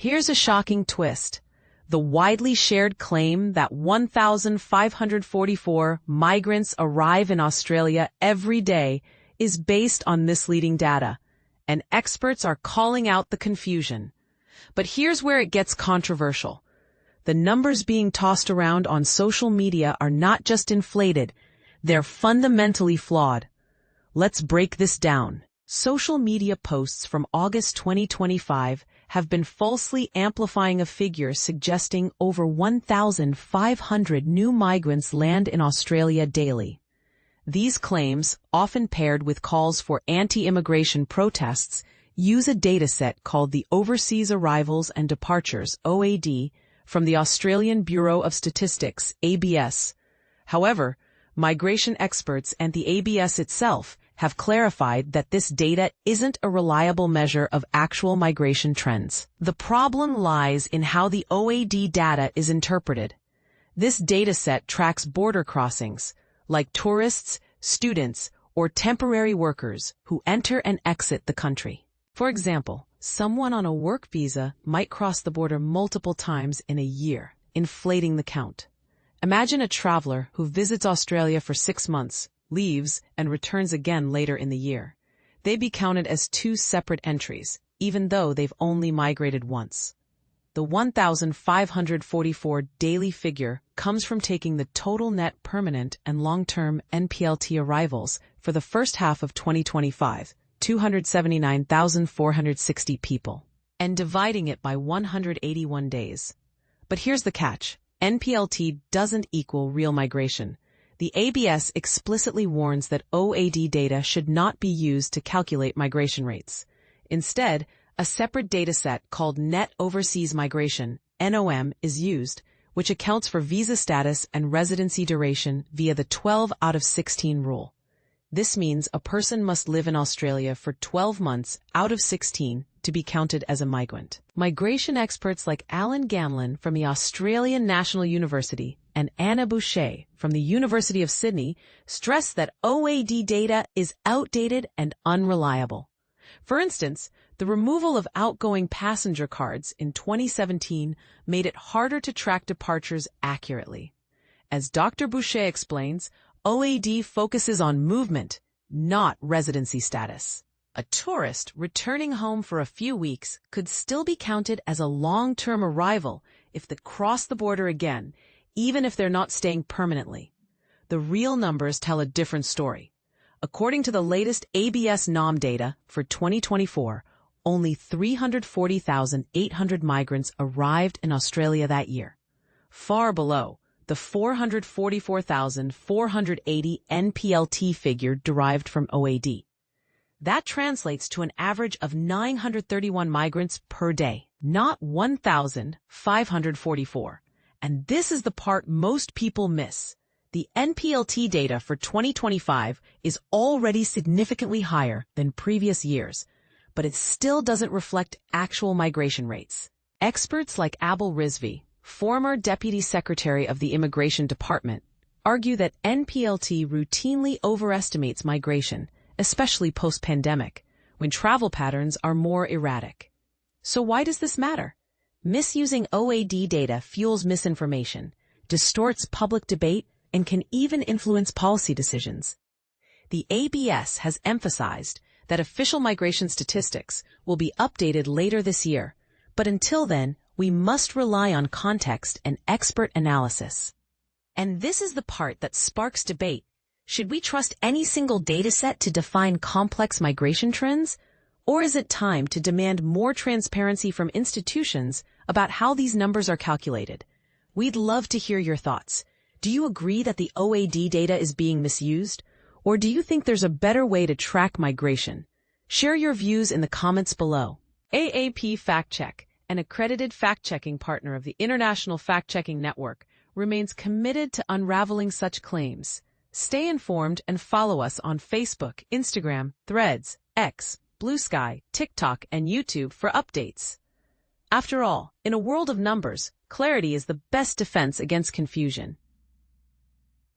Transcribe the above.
Here's a shocking twist. The widely shared claim that 1,544 migrants arrive in Australia every day is based on misleading data, and experts are calling out the confusion. But here's where it gets controversial. The numbers being tossed around on social media are not just inflated, they're fundamentally flawed. Let's break this down. Social media posts from August 2025 have been falsely amplifying a figure suggesting over 1,500 new migrants land in Australia daily. These claims, often paired with calls for anti-immigration protests, use a dataset called the Overseas Arrivals and Departures (OAD) from the Australian Bureau of Statistics (ABS). However, migration experts and the ABS itself have clarified that this data isn't a reliable measure of actual migration trends. The problem lies in how the OAD data is interpreted. This dataset tracks border crossings, like tourists, students, or temporary workers who enter and exit the country. For example, someone on a work visa might cross the border multiple times in a year, inflating the count. Imagine a traveler who visits Australia for 6 months, leaves, and returns again later in the year. They'd be counted as 2 separate entries, even though they've only migrated once. The 1,544 daily figure comes from taking the total net permanent and long-term NPLT arrivals for the first half of 2025, 279,460 people, and dividing it by 181 days. But here's the catch. NPLT doesn't equal real migration. The ABS explicitly warns that OAD data should not be used to calculate migration rates. Instead, a separate dataset called Net Overseas Migration, NOM, is used, which accounts for visa status and residency duration via the 12 out of 16 rule. This means a person must live in Australia for 12 months out of 16 to be counted as a migrant. Migration experts like Alan Gamlin from the Australian National University and Anna Boucher from the University of Sydney stress that OAD data is outdated and unreliable. For instance, the removal of outgoing passenger cards in 2017 made it harder to track departures accurately. As Dr. Boucher explains, OAD focuses on movement, not residency status. A tourist returning home for a few weeks could still be counted as a long-term arrival if they cross the border again, even if they're not staying permanently. The real numbers tell a different story. According to the latest ABS NOM data for 2024, only 340,800 migrants arrived in Australia that year, far below the 444,480 NPLT figure derived from OAD. That translates to an average of 931 migrants per day, not 1,544. And this is the part most people miss. The NPLT data for 2025 is already significantly higher than previous years, but it still doesn't reflect actual migration rates. Experts like Abel Rizvi, former Deputy Secretary of the Immigration Department, argue that NPLT routinely overestimates migration, especially post-pandemic, when travel patterns are more erratic. So why does this matter? Misusing OAD data fuels misinformation, distorts public debate, and can even influence policy decisions. The ABS has emphasized that official migration statistics will be updated later this year, but until then, we must rely on context and expert analysis. And this is the part that sparks debate. Should we trust any single dataset to define complex migration trends? Or is it time to demand more transparency from institutions about how these numbers are calculated? We'd love to hear your thoughts. Do you agree that the OAD data is being misused? Or do you think there's a better way to track migration? Share your views in the comments below. AAP Fact Check, an accredited fact-checking partner of the International Fact-Checking Network, remains committed to unraveling such claims. Stay informed and follow us on Facebook, Instagram, Threads, X, Blue Sky, TikTok, and YouTube for updates. After all, in a world of numbers, clarity is the best defense against confusion.